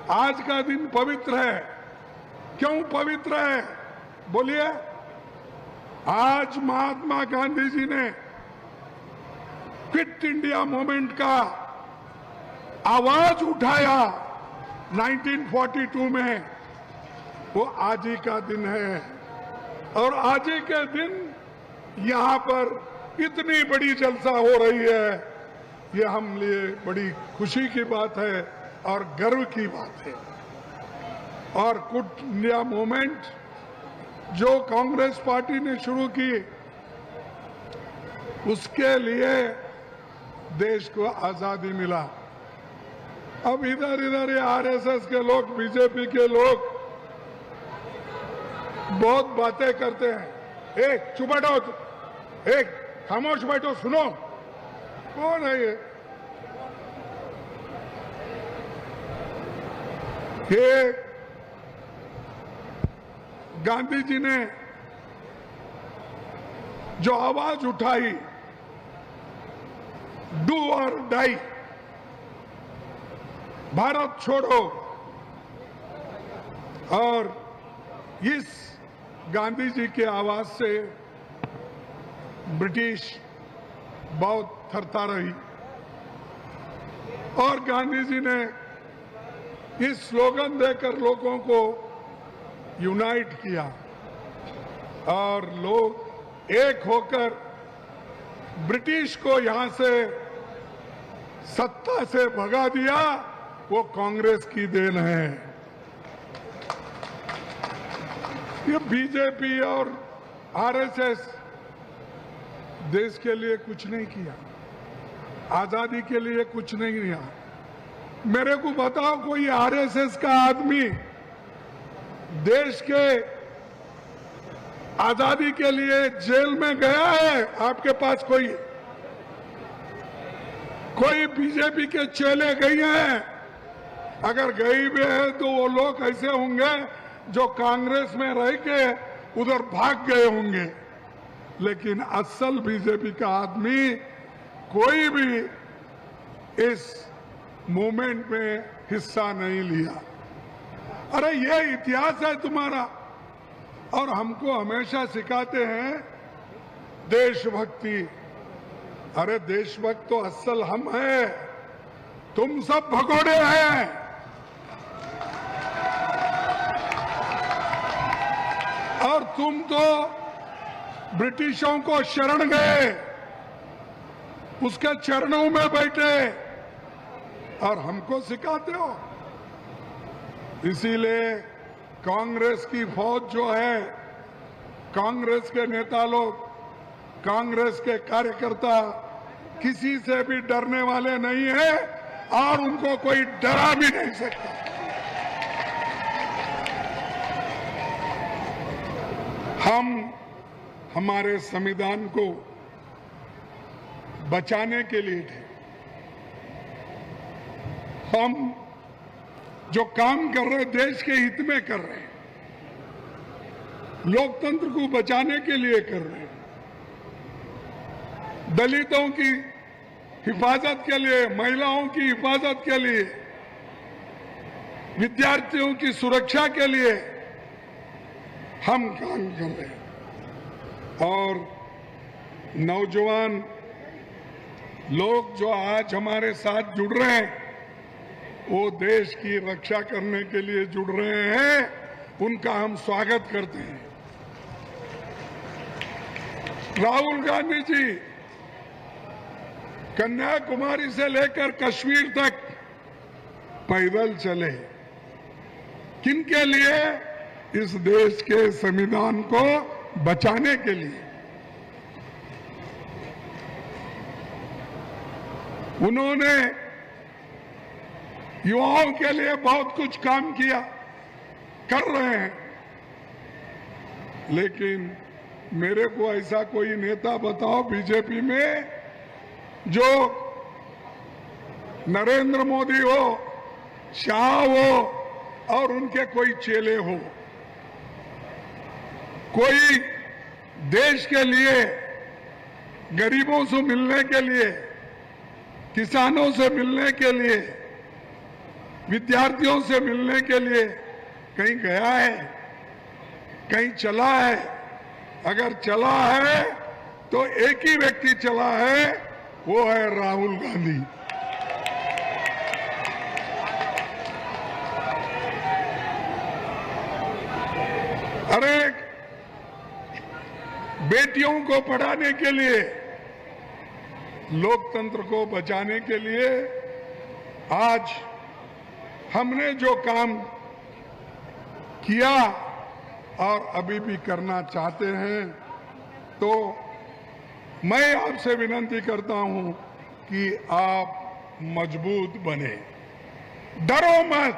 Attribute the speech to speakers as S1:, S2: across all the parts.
S1: आज का दिन पवित्र है। क्यों पवित्र है बोलिए? आज महात्मा गांधी जी ने क्विट इंडिया मूवमेंट का आवाज उठाया 1942 में, वो आज ही का दिन है। और आज ही के दिन यहां पर इतनी बड़ी जलसा हो रही है, ये हम लिए बड़ी खुशी की बात है और गर्व की बात है। और क्विट इंडिया मूवमेंट जो कांग्रेस पार्टी ने शुरू की, उसके लिए देश को आजादी मिला। अब इधर इधर ये आरएसएस के लोग, बीजेपी के लोग बहुत बातें करते हैं। एक चुप बैठो, एक खामोश बैठो, सुनो। कौन है ये गांधी जी ने जो आवाज उठाई, डू और डाई, भारत छोड़ो, और इस गांधी जी के आवाज से ब्रिटिश बहुत थरथा रही। और गांधी जी ने इस स्लोगन देकर लोगों को यूनाइट किया और लोग एक होकर ब्रिटिश को यहां से सत्ता से भगा दिया। वो कांग्रेस की देन है। ये बीजेपी और आरएसएस देश के लिए कुछ नहीं किया, आजादी के लिए कुछ नहीं किया। मेरे को बताओ कोई आरएसएस का आदमी देश के आजादी के लिए जेल में गया है? आपके पास कोई बीजेपी के चेले गए हैं? अगर गई भी है तो वो लोग ऐसे होंगे जो कांग्रेस में रह के उधर भाग गए होंगे। लेकिन असल बीजेपी का आदमी कोई भी इस मूवमेंट में हिस्सा नहीं लिया। अरे ये इतिहास है तुम्हारा। और हमको हमेशा सिखाते हैं देशभक्ति। अरे देशभक्त तो असल हम हैं, तुम सब भगोड़े हैं। और तुम तो ब्रिटिशों को शरण गए, उसके चरणों में बैठे और हमको सिखाते हो। इसीलिए कांग्रेस की फौज जो है, कांग्रेस के नेता लोग, कांग्रेस के कार्यकर्ता किसी से भी डरने वाले नहीं है और उनको कोई डरा भी नहीं सकता। हम हमारे संविधान को बचाने के लिए थे। हम जो काम कर रहे देश के हित में कर रहे हैं, लोकतंत्र को बचाने के लिए कर रहे हैं, दलितों की हिफाजत के लिए, महिलाओं की हिफाजत के लिए, विद्यार्थियों की सुरक्षा के लिए हम काम कर रहे हैं। और नौजवान लोग जो आज हमारे साथ जुड़ रहे हैं, वो देश की रक्षा करने के लिए जुड़ रहे हैं, उनका हम स्वागत करते हैं। राहुल गांधी जी कन्याकुमारी से लेकर कश्मीर तक पैदल चले। किनके लिए? इस देश के संविधान को बचाने के लिए। उन्होंने युवाओं के लिए बहुत कुछ काम किया, कर रहे हैं। लेकिन मेरे को ऐसा कोई नेता बताओ बीजेपी में जो नरेंद्र मोदी हो, शाह हो और उनके कोई चेले हो, कोई देश के लिए, गरीबों से मिलने के लिए, किसानों से मिलने के लिए विद्यार्थियों से मिलने के लिए कहीं गया है, कहीं चला है? अगर चला है तो एक ही व्यक्ति चला है, वो है राहुल गांधी। अरे बेटियों को पढ़ाने के लिए, लोकतंत्र को बचाने के लिए आज हमने जो काम किया और अभी भी करना चाहते हैं, तो मैं आपसे विनती करता हूं कि आप मजबूत बने, डरो मत।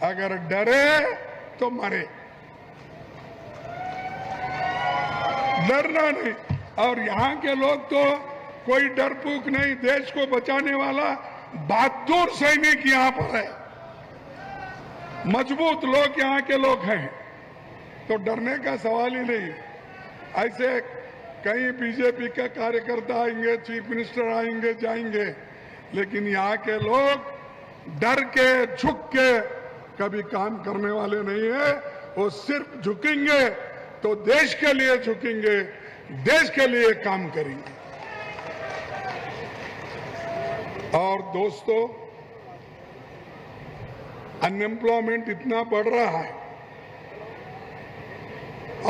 S1: अगर डरे तो मरे, डरना नहीं। और यहां के लोग तो कोई डरपूक नहीं, देश को बचाने वाला बहादुर सैनिक यहां पर है, मजबूत लोग यहां के लोग हैं, तो डरने का सवाल ही नहीं। ऐसे कई बीजेपी के कार्यकर्ता आएंगे, चीफ मिनिस्टर आएंगे जाएंगे, लेकिन यहाँ के लोग डर के झुक के कभी काम करने वाले नहीं है। वो सिर्फ झुकेंगे तो देश के लिए झुकेंगे, देश के लिए काम करेंगे। और दोस्तों, अनएम्प्लॉयमेंट इतना बढ़ रहा है,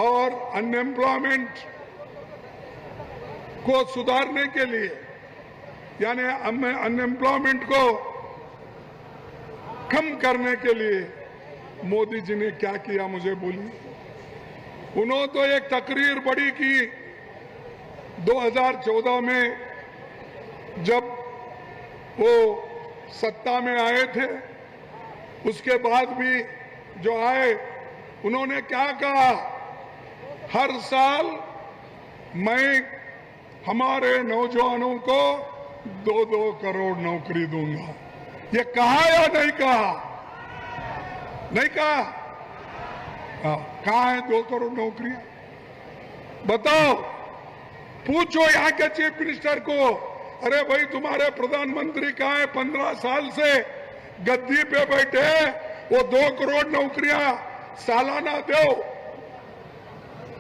S1: और अनएम्प्लॉयमेंट को सुधारने के लिए, यानी अनएम्प्लॉयमेंट को कम करने के लिए मोदी जी ने क्या किया, मुझे बोलिए। उन्होंने तो एक तकरीर बड़ी की 2014 में, जब वो सत्ता में आए थे। उसके बाद भी जो आए, उन्होंने क्या कहा, हर साल मैं हमारे नौजवानों को 2-2 करोड़ नौकरी दूंगा। ये कहा या नहीं कहा? नहीं कहा? कहा है 2 करोड़ नौकरियां? बताओ, पूछो यहाँ के चीफ मिनिस्टर को, अरे भाई तुम्हारे प्रधानमंत्री कहाँ है? 15 साल से गद्दी पे बैठे, वो 2 करोड़ नौकरियां सालाना दो।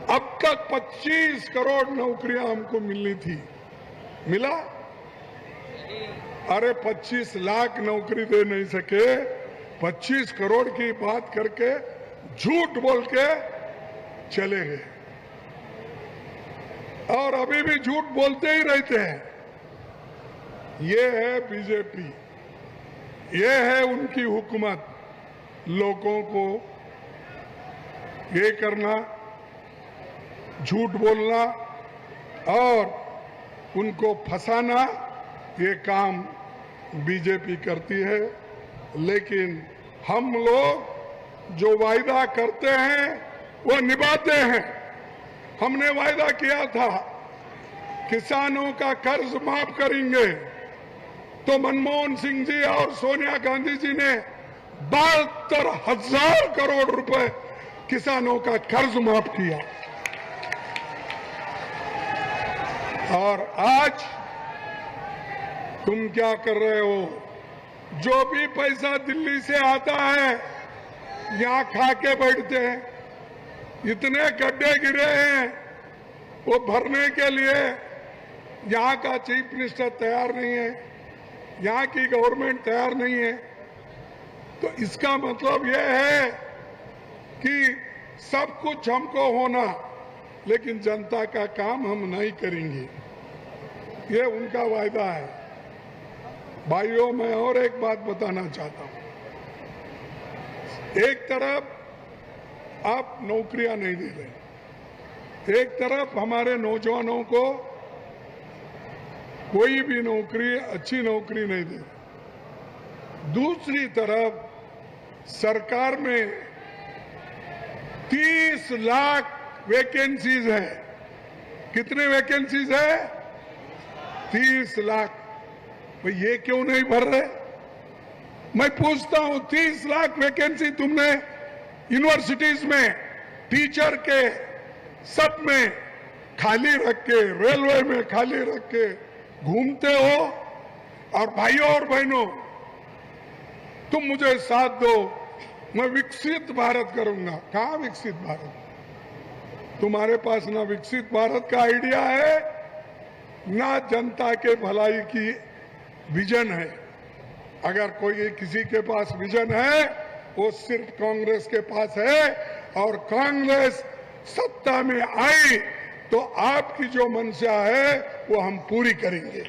S1: अब तक 25 करोड़ नौकरियां हमको मिलनी थी, मिला? अरे 25 लाख नौकरी दे नहीं सके, 25 करोड़ की बात करके झूठ बोल के चले गए, और अभी भी झूठ बोलते ही रहते हैं। ये है बीजेपी, ये है उनकी हुकूमत। लोगों को ये करना, झूठ बोलना और उनको फंसाना, ये काम बीजेपी करती है। लेकिन हम लोग जो वायदा करते हैं वो निभाते हैं। हमने वायदा किया था किसानों का कर्ज माफ करेंगे, तो मनमोहन सिंह जी और सोनिया गांधी जी ने 72,000 करोड़ रुपए किसानों का कर्ज माफ किया। और आज तुम क्या कर रहे हो? जो भी पैसा दिल्ली से आता है, यहां खा के बैठते हैं। इतने गड्ढे गिरे हैं, वो भरने के लिए यहां का चीफ मिनिस्टर तैयार नहीं है, यहां की गवर्नमेंट तैयार नहीं है। तो इसका मतलब यह है कि सब कुछ हमको होना, लेकिन जनता का काम हम नहीं करेंगे। ये उनका वायदा है। भाइयों, मैं और एक बात बताना चाहता हूं। एक तरफ आप नौकरियां नहीं दे रहे, एक तरफ हमारे नौजवानों को कोई भी नौकरी, अच्छी नौकरी नहीं दे रहे। दूसरी तरफ सरकार में 30 लाख वैकेंसीज है। कितने वैकेंसीज है? 30 लाख। भाई ये क्यों नहीं भर रहे? मैं पूछता हूं, 30 लाख वैकेंसी तुमने यूनिवर्सिटीज में, टीचर के, सब में खाली रख के, रेलवे में खाली रख के घूमते हो। और भाइयों और बहनों, तुम मुझे साथ दो, मैं विकसित भारत करूंगा। कहां विकसित भारत? तुम्हारे पास ना विकसित भारत का आइडिया है, ना जनता के भलाई की विजन है। अगर कोई किसी के पास विजन है, वो सिर्फ कांग्रेस के पास है, और कांग्रेस सत्ता में आई तो आपकी जो मंशा है वो हम पूरी करेंगे।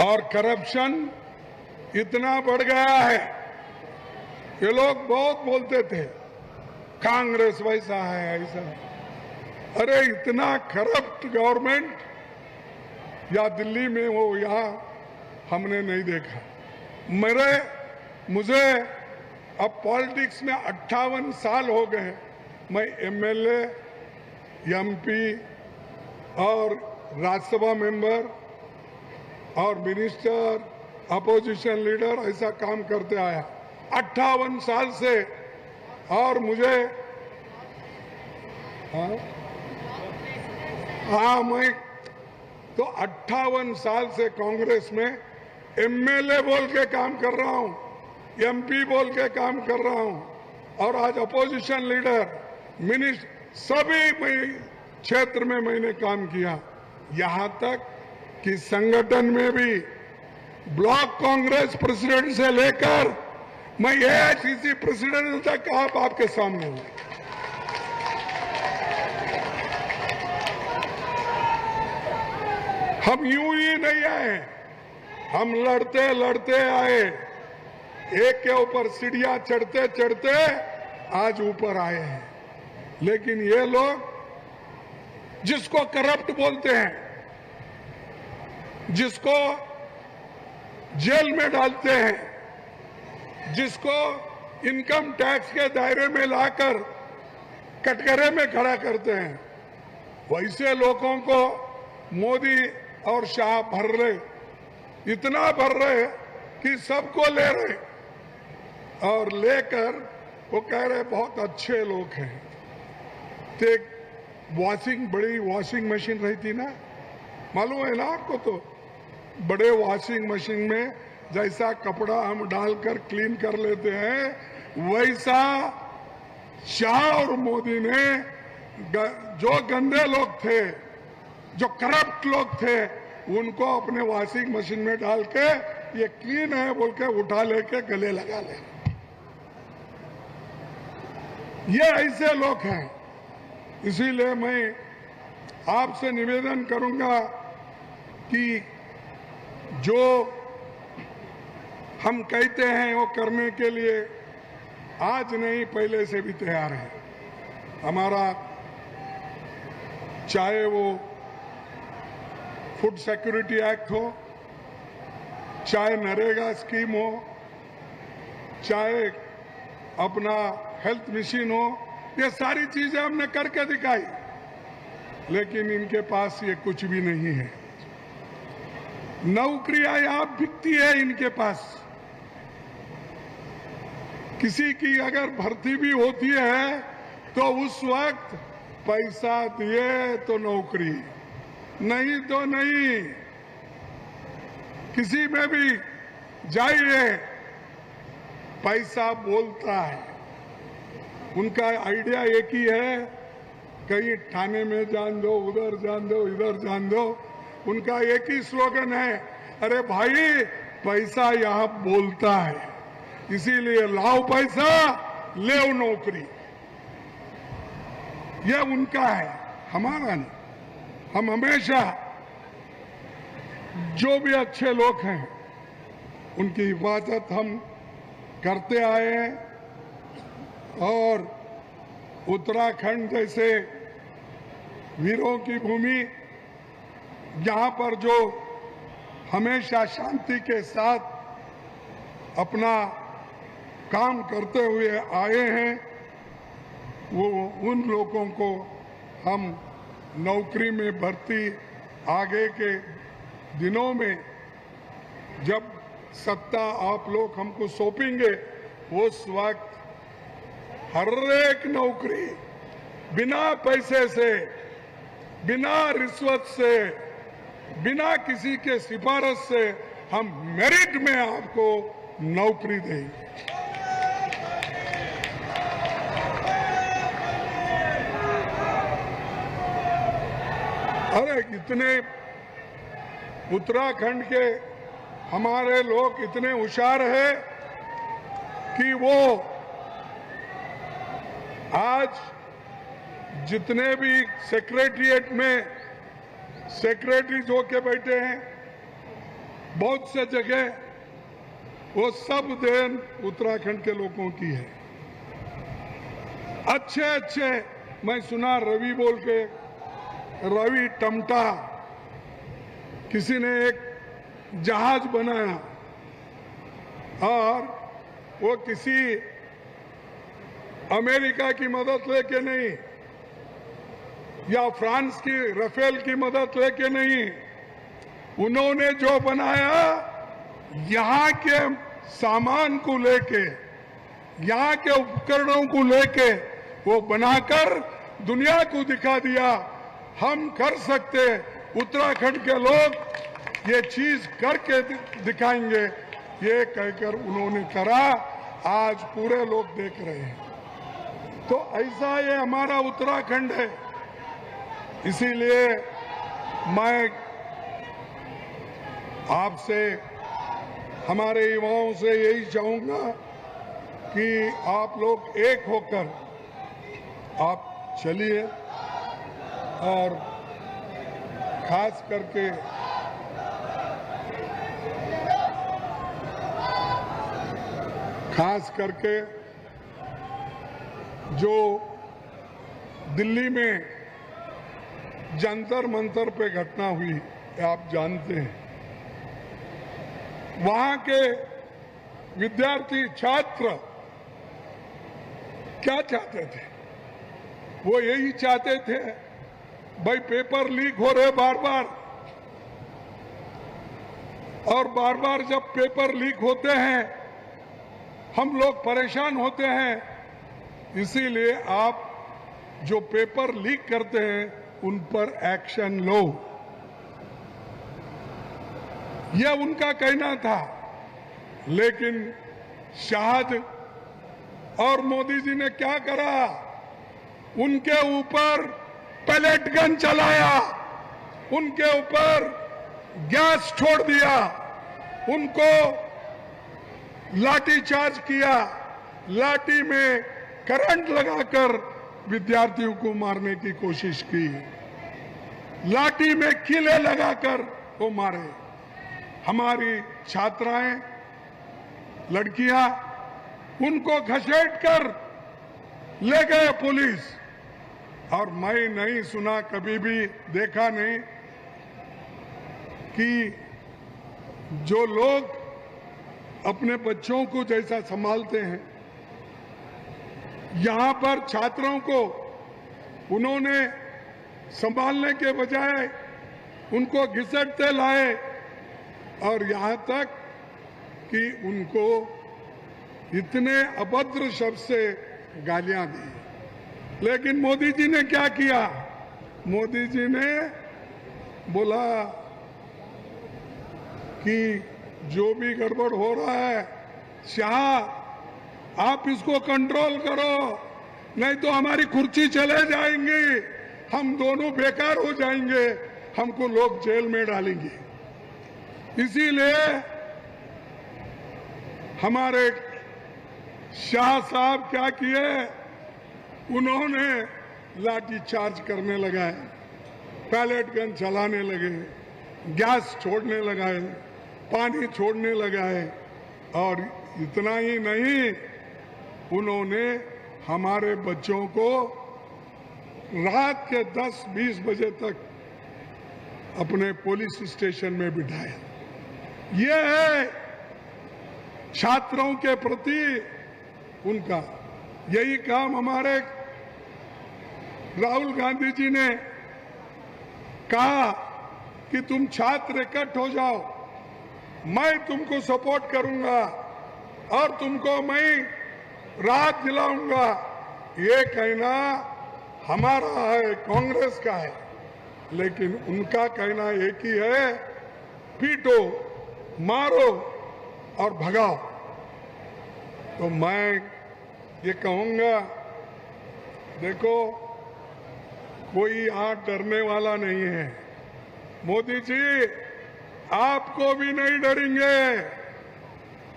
S1: और करप्शन इतना बढ़ गया है, ये लोग बहुत बोलते थे कांग्रेस वैसा है ऐसा है। अरे इतना करप्ट गवर्नमेंट या दिल्ली में हो, यहां हमने नहीं देखा। मुझे अब पॉलिटिक्स में 58 साल हो गए। मैं एमएलए, एमपी और राज्यसभा मेंबर और मिनिस्टर, अपोजिशन लीडर ऐसा काम करते आया 58 साल से। और मुझे मैं तो 58 साल से कांग्रेस में एमएलए बोल के काम कर रहा हूं, एमपी बोल के काम कर रहा हूं, और आज अपोजिशन लीडर, मिनिस्टर, सभी क्षेत्र में मैंने काम किया। यहां तक कि संगठन में भी ब्लॉक कांग्रेस प्रेसिडेंट से लेकर मैं एआईसीसी प्रेसिडेंट तक आपके सामने हूं। हम यूं ही नहीं आए, हम लड़ते लड़ते आए, एक के ऊपर सीढ़ियां चढ़ते चढ़ते आज ऊपर आए हैं। लेकिन ये लोग जिसको करप्ट बोलते हैं, जिसको जेल में डालते हैं, जिसको इनकम टैक्स के दायरे में लाकर कटघरे में खड़ा करते हैं, वैसे लोगों को मोदी और शाह भर रहे, इतना भर रहे कि सबको ले रहे, और लेकर वो कह रहे बहुत अच्छे लोग हैं। तो बड़ी वॉशिंग मशीन रही थी ना, मालूम है ना आपको? तो बड़े वॉशिंग मशीन में जैसा कपड़ा हम डालकर क्लीन कर लेते हैं, वैसा शाह और मोदी ने जो गंदे लोग थे, जो करप्ट लोग थे, उनको अपने वॉशिंग मशीन में डाल के ये क्लीन है बोल के उठा लेके गले लगा ले। ये ऐसे लोग हैं। इसीलिए मैं आपसे निवेदन करूंगा कि जो हम कहते हैं वो करने के लिए आज नहीं पहले से भी तैयार है। हमारा चाहे वो फूड सिक्योरिटी एक्ट हो, चाहे नरेगा स्कीम हो, चाहे अपना हेल्थ मिशन हो, ये सारी चीजें हमने करके दिखाई, लेकिन इनके पास ये कुछ भी नहीं है। नौकरियां यहां बिकती है इनके पास। किसी की अगर भर्ती भी होती है तो उस वक्त पैसा दिए तो नौकरी, नहीं तो नहीं। किसी में भी जाइए, पैसा बोलता है। उनका आइडिया एक ही है, कहीं थाने में जान दो, उधर जान दो, इधर जान दो। उनका एक ही स्लोगन है, अरे भाई पैसा यहां बोलता है, इसीलिए लाओ पैसा, ले नौकरी। यह उनका है, हमारा नहीं। हम हमेशा जो भी अच्छे लोग हैं उनकी हिफाजत हम करते आए हैं। और उत्तराखंड जैसे वीरों की भूमि, जहां पर जो हमेशा शांति के साथ अपना काम करते हुए आए हैं, वो उन लोगों को हम नौकरी में भर्ती आगे के दिनों में जब सत्ता आप लोग हमको सौंपेंगे, उस वक्त हर एक नौकरी बिना पैसे से बिना रिश्वत से, बिना किसी के सिफारिश से हम मेरिट में आपको नौकरी देंगे। अरे इतने उत्तराखंड के हमारे लोग इतने होशियार हैं कि वो आज जितने भी सेक्रेटरिएट में सेक्रेटरीज होके बैठे हैं, बहुत से जगह वो सब देन उत्तराखंड के लोगों की है। अच्छे अच्छे, मैं सुना रवि बोल के, रवि टमटा, किसी ने एक जहाज बनाया और वो किसी अमेरिका की मदद लेके नहीं या फ्रांस की राफेल की मदद लेके नहीं, उन्होंने जो बनाया यहाँ के सामान को लेके, यहाँ के उपकरणों को लेके वो बनाकर दुनिया को दिखा दिया हम कर सकते, उत्तराखंड के लोग ये चीज करके दिखाएंगे। ये कहकर उन्होंने करा, आज पूरे लोग देख रहे हैं। तो ऐसा ये हमारा उत्तराखंड है। इसीलिए मैं आपसे, हमारे युवाओं से यही चाहूंगा कि आप लोग एक होकर आप चलिए और खास करके जो दिल्ली में जंतर मंतर पे घटना हुई, आप जानते हैं, वहां के विद्यार्थी छात्र क्या चाहते थे? वो यही चाहते थे भाई पेपर लीक हो रहे बार बार, और बार बार जब पेपर लीक होते हैं हम लोग परेशान होते हैं। इसीलिए आप जो पेपर लीक करते हैं उन पर एक्शन लो, यह उनका कहना था। लेकिन शाहद और मोदी जी ने क्या करा? उनके ऊपर पैलेट गन चलाया, उनके ऊपर गैस छोड़ दिया, उनको लाठी चार्ज किया, लाठी में करंट लगाकर विद्यार्थियों को मारने की कोशिश की, लाठी में कीले लगाकर वो मारे। हमारी छात्राएं, लड़कियां, उनको घसीट कर ले गए पुलिस। और मैं नहीं सुना, कभी भी देखा नहीं कि जो लोग अपने बच्चों को जैसा संभालते हैं, यहां पर छात्रों को उन्होंने संभालने के बजाय उनको घसीटते लाए और यहां तक कि उनको इतने अभद्र शब्द से गालियां दी। लेकिन मोदी जी ने क्या किया? मोदी जी ने बोला कि जो भी गड़बड़ हो रहा है, शाह आप इसको कंट्रोल करो, नहीं तो हमारी कुर्सी चले जाएंगी, हम दोनों बेकार हो जाएंगे, हमको लोग जेल में डालेंगे। इसीलिए हमारे शाह साहब क्या किए? उन्होंने लाठी चार्ज करने लगाए, पैलेट गन चलाने लगे, गैस छोड़ने लगाए, पानी छोड़ने लगाए। और इतना ही नहीं, उन्होंने हमारे बच्चों को रात के 10-20 बजे तक अपने पुलिस स्टेशन में बिठाया। ये है छात्रों के प्रति उनका। यही काम हमारे राहुल गांधी जी ने कहा कि तुम छात्र इकट्ठ हो जाओ, मैं तुमको सपोर्ट करूंगा और तुमको मैं राहत दिलाऊंगा। ये कहना हमारा है, कांग्रेस का है। लेकिन उनका कहना एक ही है, पीटो, मारो और भगाओ। तो मैं ये कहूंगा, देखो कोई आज डरने वाला नहीं है। मोदी जी आपको भी नहीं डरेंगे,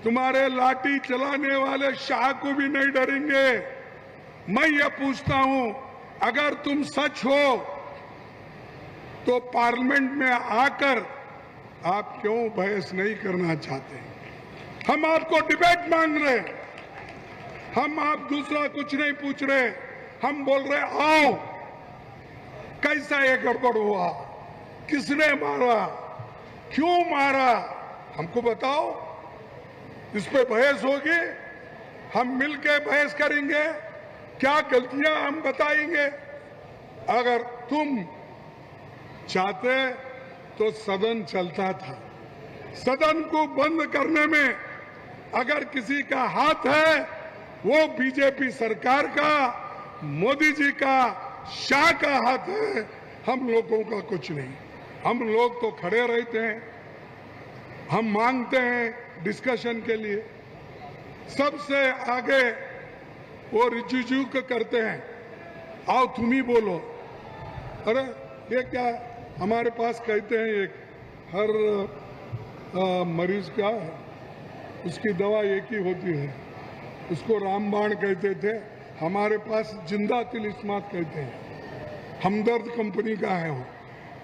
S1: तुम्हारे लाठी चलाने वाले शाह को भी नहीं डरेंगे। मैं ये पूछता हूं, अगर तुम सच हो तो पार्लियामेंट में आकर आप क्यों बहस नहीं करना चाहते? हम आपको डिबेट मांग रहे, हम आप दूसरा कुछ नहीं पूछ रहे। हम बोल रहे आओ, कैसा ये गड़बड़ हुआ, किसने मारा, क्यों मारा, हमको बताओ। इस पे बहस होगी, हम मिलके बहस करेंगे, क्या गलतियां हम बताएंगे। अगर तुम चाहते तो सदन चलता था। सदन को बंद करने में अगर किसी का हाथ है वो बीजेपी सरकार का, मोदी जी का, शाह का हाथ है, हम लोगों का कुछ नहीं। हम लोग तो खड़े रहते हैं, हम मांगते हैं डिस्कशन के लिए। सबसे आगे वो रिजुजू को करते हैं, आओ तुम ही बोलो। अरे ये क्या, हमारे पास कहते हैं एक हर मरीज का उसकी दवा एक ही होती है, उसको रामबाण कहते थे, हमारे पास जिंदा तिलिस्मात कहते हैं। हमदर्द कंपनी का है वो।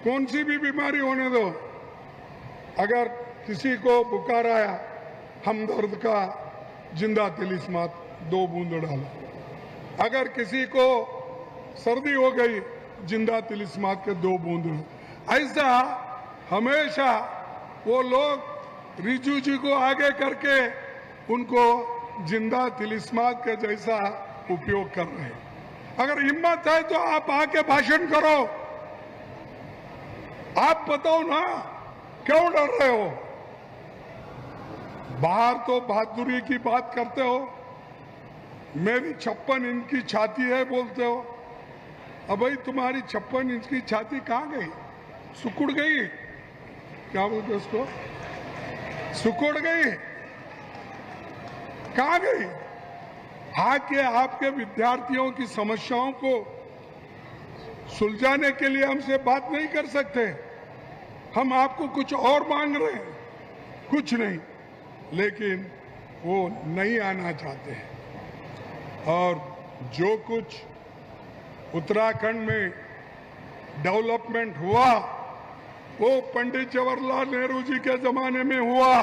S1: कौन सी भी बीमारी होने दो, अगर किसी को बुखार आया, हमदर्द का जिंदा तिलिस्मात 2 बूंद डालो। अगर किसी को सर्दी हो गई, जिंदा तिलिस्मात के 2 बूंद। ऐसा हमेशा वो लोग रिजुजी को आगे करके उनको जिंदा तिलिस्मात के जैसा उपयोग कर रहे हैं। अगर हिम्मत है तो आप आके भाषण करो, आप बताओ ना, क्यों डर रहे हो? बाहर तो बहादुरी की बात करते हो, मेरी 56 इंच की छाती है बोलते हो। अब भाई तुम्हारी 56 इंच की छाती कहां गई? सुकुड़ गई, क्या बोलते उसको, सुकुड़ गई, कहां गई? आके आपके विद्यार्थियों की समस्याओं को सुलझाने के लिए हमसे बात नहीं कर सकते। हम आपको कुछ और मांग रहे हैं, कुछ नहीं, लेकिन वो नहीं आना चाहते हैं। और जो कुछ उत्तराखंड में डेवलपमेंट हुआ वो पंडित जवाहरलाल नेहरू जी के जमाने में हुआ,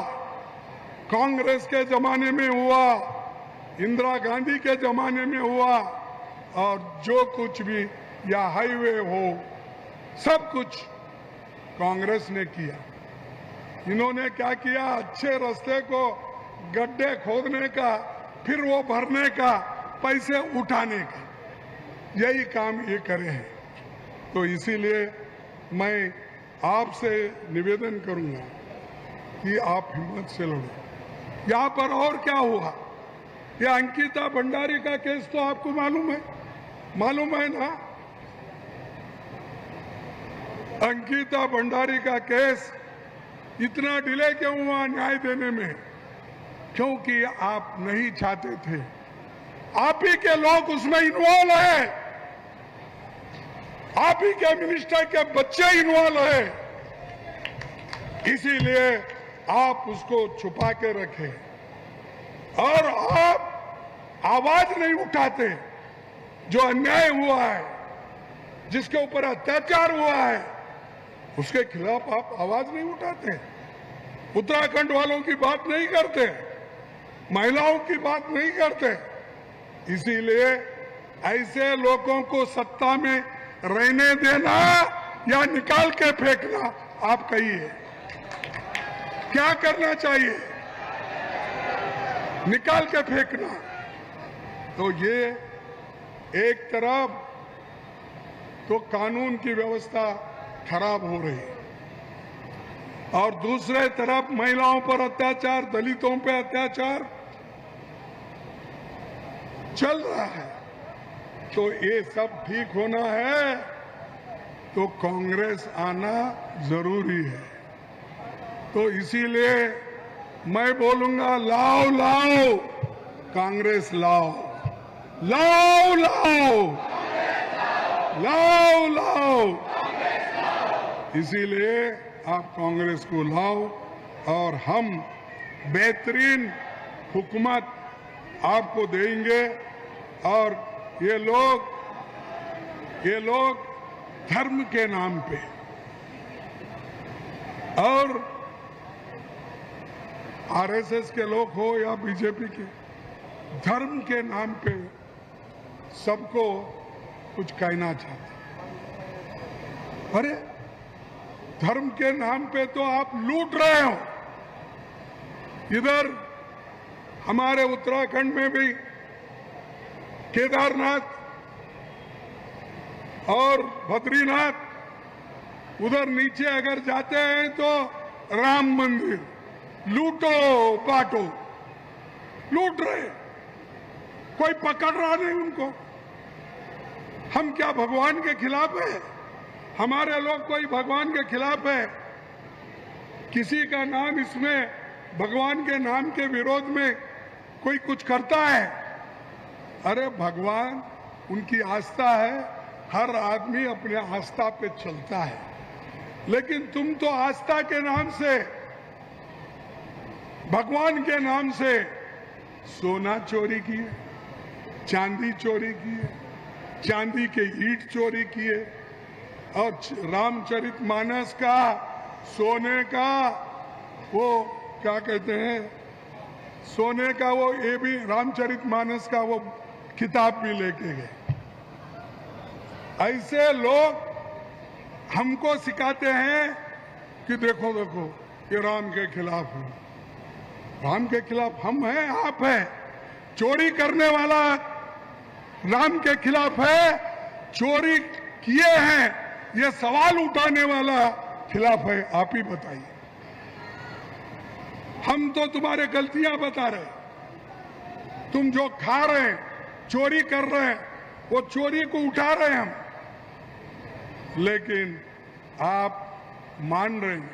S1: कांग्रेस के जमाने में हुआ, इंदिरा गांधी के जमाने में हुआ। और जो कुछ भी या हाईवे हो, सब कुछ कांग्रेस ने किया। इन्होंने क्या किया? अच्छे रास्ते को गड्ढे खोदने का, फिर वो भरने का, पैसे उठाने का, यही काम ये करे हैं। तो इसीलिए मैं आपसे निवेदन करूंगा कि आप हिम्मत से लड़ो। यहां पर और क्या हुआ? ये अंकिता भंडारी का केस तो आपको मालूम है ना? अंकिता भंडारी का केस इतना डिले क्यों हुआ न्याय देने में? क्योंकि आप नहीं चाहते थे। आप ही के लोग उसमें इन्वॉल्व है, आप ही के मिनिस्टर के बच्चे इन्वॉल्व है, इसीलिए आप उसको छुपा के रखे और आप आवाज नहीं उठाते। जो अन्याय हुआ है, जिसके ऊपर अत्याचार हुआ है, उसके खिलाफ आप आवाज नहीं उठाते। उत्तराखंड वालों की बात नहीं करते, महिलाओं की बात नहीं करते। इसीलिए ऐसे लोगों को सत्ता में रहने देना या निकाल के फेंकना, आप कहिए क्या करना चाहिए? निकाल के फेंकना। तो ये एक तरफ तो कानून की व्यवस्था खराब हो रही है और दूसरे तरफ महिलाओं पर अत्याचार, दलितों पर अत्याचार चल रहा है। तो ये सब ठीक होना है तो कांग्रेस आना जरूरी है। तो इसीलिए मैं बोलूंगा, लाओ लाओ कांग्रेस लाओ, लाओ लाओ, लाओ लाओ। इसीलिए आप कांग्रेस को लाओ और हम बेहतरीन हुकूमत आपको देंगे। और ये लोग धर्म के नाम पे और आरएसएस के लोग हो या बीजेपी के, धर्म के नाम पे सबको कुछ कहना चाहते। अरे धर्म के नाम पे तो आप लूट रहे हो। इधर हमारे उत्तराखंड में भी केदारनाथ और बद्रीनाथ, उधर नीचे अगर जाते हैं तो राम मंदिर, लूटो बांटो, लूट रहे, कोई पकड़ रहा नहीं उनको। हम क्या भगवान के खिलाफ है? हमारे लोग कोई भगवान के खिलाफ है? किसी का नाम इसमें भगवान के नाम के विरोध में कोई कुछ करता है? अरे भगवान उनकी आस्था है, हर आदमी अपने आस्था पे चलता है। लेकिन तुम तो आस्था के नाम से, भगवान के नाम से सोना चोरी किए, चांदी चोरी किए, चांदी के ईंट चोरी किए, और रामचरितमानस का, सोने का वो क्या कहते हैं, सोने का वो, ये भी रामचरितमानस का वो किताब भी लेके गए। ऐसे लोग हमको सिखाते हैं कि देखो देखो ये राम के खिलाफ है। राम के खिलाफ हम हैं, आप हैं। चोरी करने वाला राम के खिलाफ है, चोरी किए हैं ये सवाल उठाने वाला खिलाफ है। आप ही बताइए। हम तो तुम्हारे गलतियां बता रहे, तुम जो खा रहे हैं, चोरी कर रहे हैं, वो चोरी को उठा रहे हैं हम, लेकिन आप मान रहे हैं।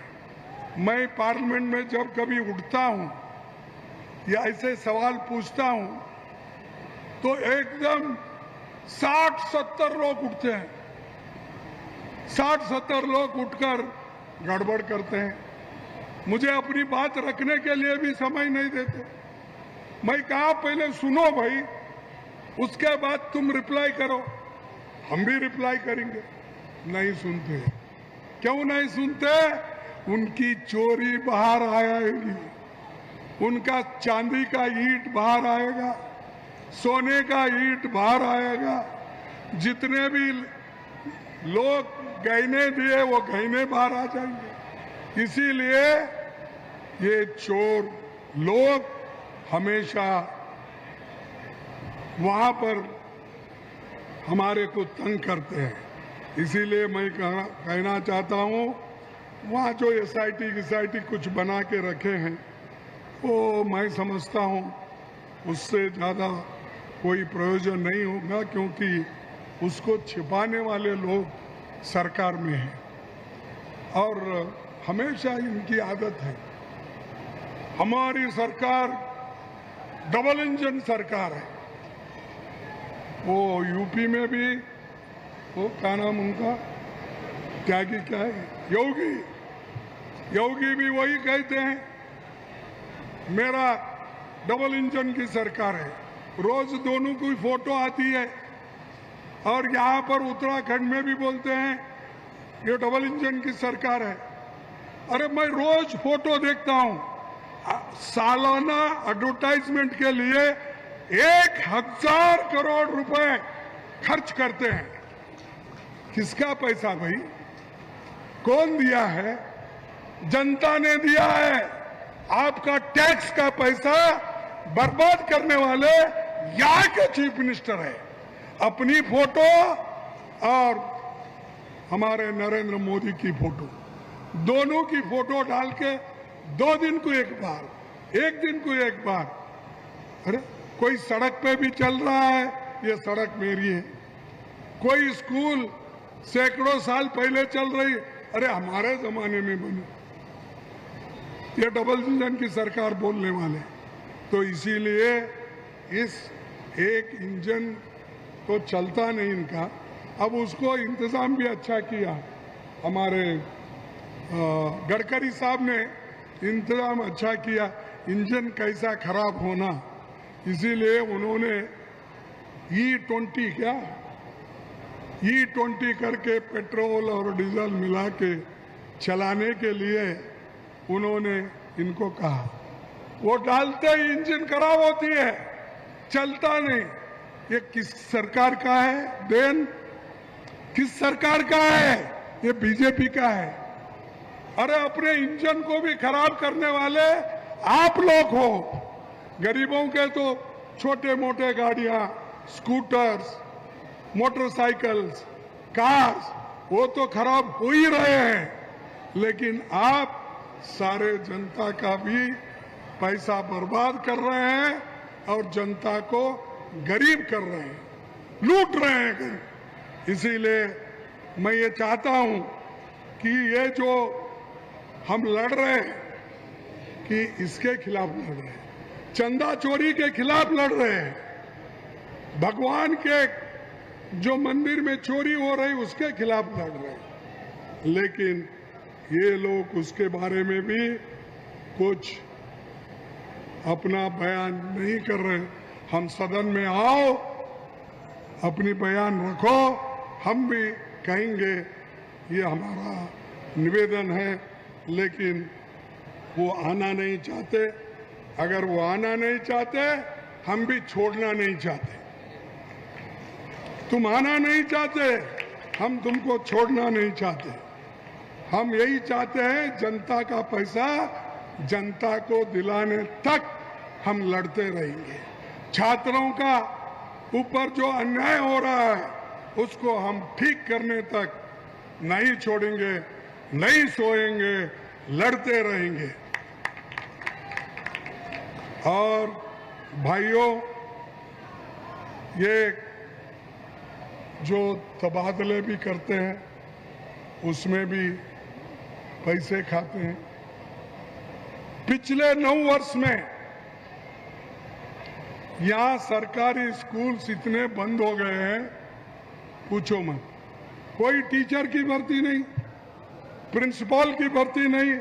S1: मैं पार्लियामेंट में जब कभी उठता हूं या ऐसे सवाल पूछता हूं तो एकदम 60-70 लोग उठते हैं, 60-70 लोग उठकर गड़बड़ करते हैं। मुझे अपनी बात रखने के लिए भी समय नहीं देते। मैं कहा पहले सुनो भाई, उसके बाद तुम रिप्लाई करो, हम भी रिप्लाई करेंगे। नहीं सुनते। क्यों नहीं सुनते? उनकी चोरी बाहर आएगी, उनका चांदी का ईंट बाहर आएगा, सोने का ईंट बाहर आएगा। जितने भी लोग गहने दिए वो गहने बाहर आ जाएंगे। इसीलिए ये चोर लोग हमेशा वहां पर हमारे को तंग करते हैं। इसीलिए मैं कहना चाहता हूं, वहां जो एसआईटी कुछ बना के रखे हैं वो मैं समझता हूं उससे ज्यादा कोई प्रयोजन नहीं होगा, क्योंकि उसको छिपाने वाले लोग सरकार में हैं और हमेशा इनकी आदत है। हमारी सरकार डबल इंजन सरकार है। वो यूपी में भी वो क्या नाम उनका, त्यागी क्या है, योगी भी वही कहते हैं मेरा डबल इंजन की सरकार है। रोज दोनों की फोटो आती है और यहाँ पर उत्तराखंड में भी बोलते हैं ये डबल इंजन की सरकार है। अरे मैं रोज फोटो देखता हूँ, सालाना एडवर्टाइजमेंट के लिए 1000 करोड़ रुपए खर्च करते हैं। किसका पैसा भाई? कौन दिया है? जनता ने दिया है। आपका टैक्स का पैसा बर्बाद करने वाले यहाँ के चीफ मिनिस्टर है। अपनी फोटो और हमारे नरेंद्र मोदी की फोटो, दोनों की फोटो डाल के 2 दिन को एक बार, 1 दिन को एक बार। अरे कोई सड़क पे भी चल रहा है, ये सड़क मेरी है। कोई स्कूल सैकड़ों साल पहले चल रही, अरे हमारे जमाने में बनी, ये डबल इंजन की सरकार बोलने वाले। तो इसीलिए इस एक इंजन तो चलता नहीं इनका, अब उसको इंतजाम भी अच्छा किया हमारे गडकरी साहब ने, इंतजाम अच्छा किया, इंजन कैसा खराब होना, इसीलिए उन्होंने E20 क्या E20 करके पेट्रोल और डीजल मिला के चलाने के लिए उन्होंने इनको कहा। वो डालते ही इंजन खराब होती है, चलता नहीं। ये किस सरकार का है देन? किस सरकार का है? ये बीजेपी का है। अरे अपने इंजन को भी खराब करने वाले आप लोग हो। गरीबों के तो छोटे मोटे गाड़ियां, स्कूटर्स, मोटरसाइकिल्स, कार्स, वो तो खराब हो ही रहे हैं, लेकिन आप सारे जनता का भी पैसा बर्बाद कर रहे हैं और जनता को गरीब कर रहे हैं, लूट रहे हैं गरीब। इसीलिए मैं ये चाहता हूं कि ये जो हम लड़ रहे हैं कि इसके खिलाफ लड़ रहे हैं, चंदा चोरी के खिलाफ लड़ रहे हैं, भगवान के जो मंदिर में चोरी हो रही उसके खिलाफ लड़ रहे हैं। लेकिन ये लोग उसके बारे में भी कुछ अपना बयान नहीं कर रहे। हम सदन में आओ, अपनी बयान रखो, हम भी कहेंगे, ये हमारा निवेदन है, लेकिन वो आना नहीं चाहते। अगर वो आना नहीं चाहते, हम भी छोड़ना नहीं चाहते। तुम आना नहीं चाहते, हम तुमको छोड़ना नहीं चाहते। हम यही चाहते हैं, जनता का पैसा जनता को दिलाने तक हम लड़ते रहेंगे। छात्रों का ऊपर जो अन्याय हो रहा है उसको हम ठीक करने तक नहीं छोड़ेंगे, नहीं सोएंगे, लड़ते रहेंगे। और भाइयों, ये जो तबादले भी करते हैं उसमें भी पैसे खाते हैं। पिछले 9 वर्ष में यहां सरकारी स्कूल्स इतने बंद हो गए हैं, पूछो मत। कोई टीचर की भर्ती नहीं, प्रिंसिपल की भर्ती नहीं,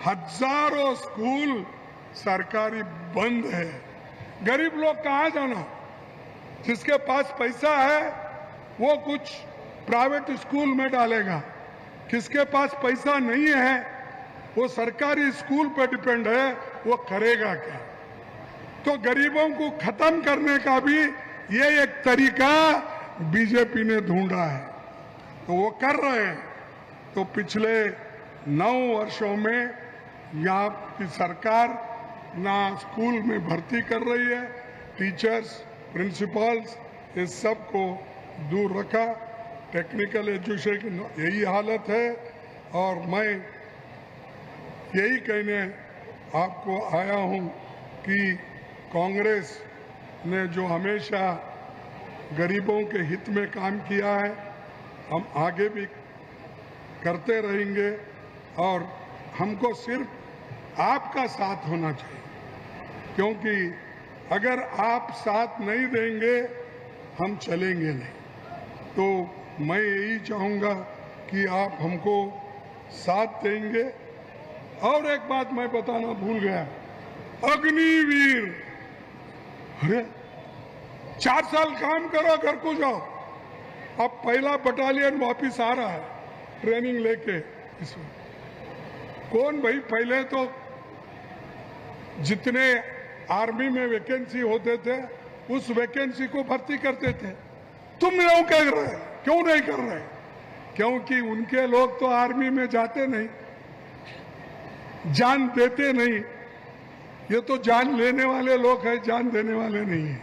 S1: हजारों स्कूल सरकारी बंद है। गरीब लोग कहां जाना? जिसके पास पैसा है वो कुछ प्राइवेट स्कूल में डालेगा, किसके पास पैसा नहीं है वो सरकारी स्कूल पर डिपेंड है, वो करेगा क्या? तो गरीबों को खत्म करने का भी ये एक तरीका बीजेपी ने ढूंढा है, तो वो कर रहे हैं। तो पिछले 9 वर्षों में यहाँ की सरकार ना स्कूल में भर्ती कर रही है, टीचर्स, प्रिंसिपल्स, इस सब को दूर रखा। टेक्निकल एजुकेशन की यही हालत है। और मैं यही कहने आपको आया हूं कि कांग्रेस ने जो हमेशा गरीबों के हित में काम किया है, हम आगे भी करते रहेंगे। और हमको सिर्फ आपका साथ होना चाहिए, क्योंकि अगर आप साथ नहीं देंगे हम चलेंगे नहीं। तो मैं यही चाहूँगा कि आप हमको साथ देंगे। और एक बात मैं बताना भूल गया, अग्निवीर, अरे 4 साल काम करो, घर को जाओ। अब पहला बटालियन वापिस आ रहा है ट्रेनिंग लेके। इसमें कौन भाई? पहले तो जितने आर्मी में वैकेंसी होते थे उस वैकेंसी को भर्ती करते थे। तुम लोग कह रहे, क्यों नहीं कर रहे? क्योंकि उनके लोग तो आर्मी में जाते नहीं, जान देते नहीं। ये तो जान लेने वाले लोग हैं, जान देने वाले नहीं है।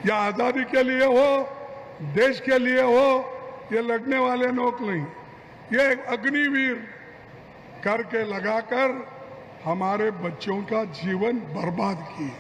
S1: या आजादी के लिए हो, देश के लिए हो, ये लड़ने वाले लोग नहीं। ये अग्निवीर करके लगाकर हमारे बच्चों का जीवन बर्बाद किए।